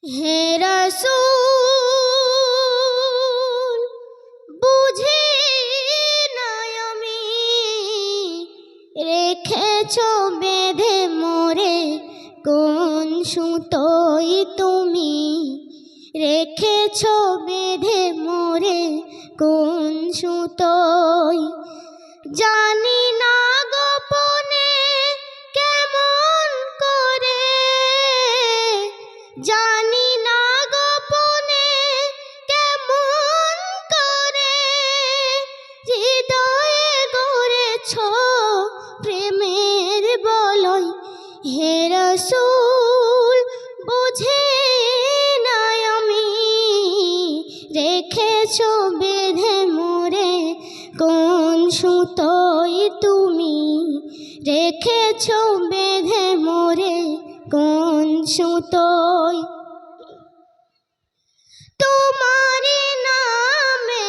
হে রাসূল বুঝি নাই আমি রেখেছ বেঁধে মোরে কোন সুতোই তুমি রেখেছ বেঁধে মোরে কোন সুতোই জানি না গোপনে কেমন করে জানি না গোপনে কেমন করে হৃদয়ে গড়েছ প্রেমের বলয় হে রাসূল বুঝে নাই আমি রেখেছ বেঁধে মোরে কোন সুতোই তুমি রেখেছ বেঁধে মোরে কোন সুতোই তোমার নামে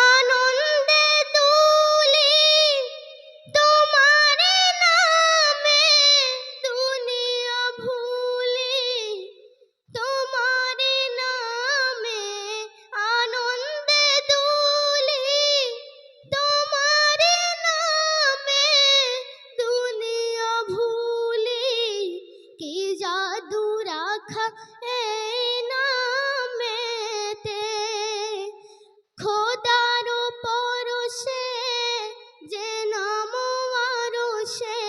আনন্দে দুলি তোমার নামে দুনিয়া ভুলি তোমার নামে আনন্দে দুলি তোমার নামে দুনিয়া ভুলি কি জাদু রাখা এই নামেতে খোদার পরশে যে নাম আরশে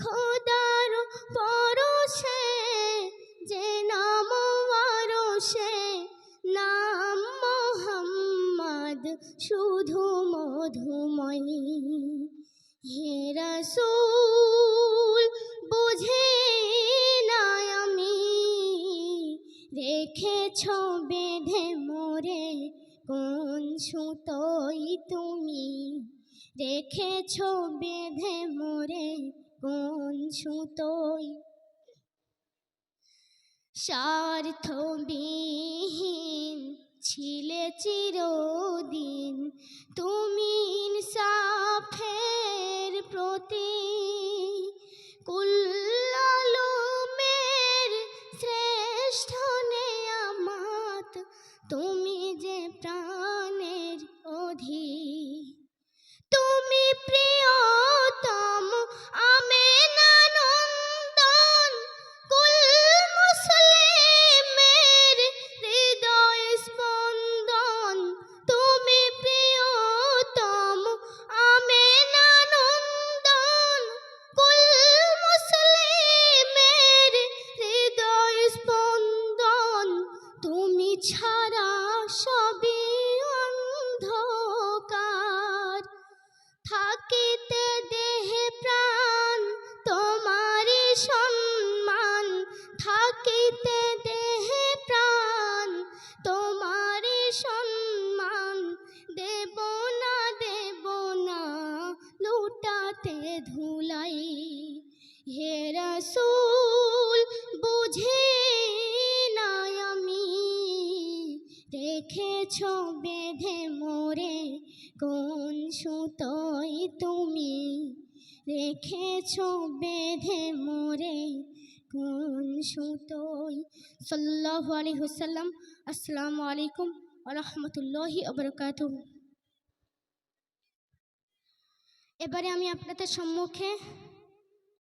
খোদার পরশে যে নাম আরশে নাম মোহাম্মদ শুধু মধুময়ী হে রাসূল বুঝি নাই আমি রেখেছ বেঁধে মোরে কোন সুতোই তুমি রেখেছ বেঁধে মোরে কোন সুতোই স্বার্থবিহীন ছিলে চিরদিন তুমি ইনসাফের প্রতীক কুল আলমের শ্রেষ্ঠ নেয়ামত তুমি যে প্রাণের অধিক তুমি প্রিয়তম আমেনানন্দন কুল মুসলিমের হৃদয় স্পন্দন তুমি প্রিয়তম আমেনানন্দন কুল মুসলিমের হৃদয় স্পন্দন তুমি ছাড়া সবই অন্ধকার থাকিতে দেহে প্রাণ তোমারই সম্মান থাকিতে দেহে প্রাণ তোমারই সম্মান দেব না লুটাতে ধুলাই হে রাসূল বুঝি নাই আমি রেখেছ বেঁধে মোরে কোন সুতোই তুমি রেখেছ বেঁধে মোরে কোন সুতোই সাল্লাল্লাহু আলাইহি ওয়াসাল্লাম। আসসালামু আলাইকুম ওয়া রাহমাতুল্লাহি ওয়া বারাকাতুহু। এবারে আমি আপনাদের সম্মুখে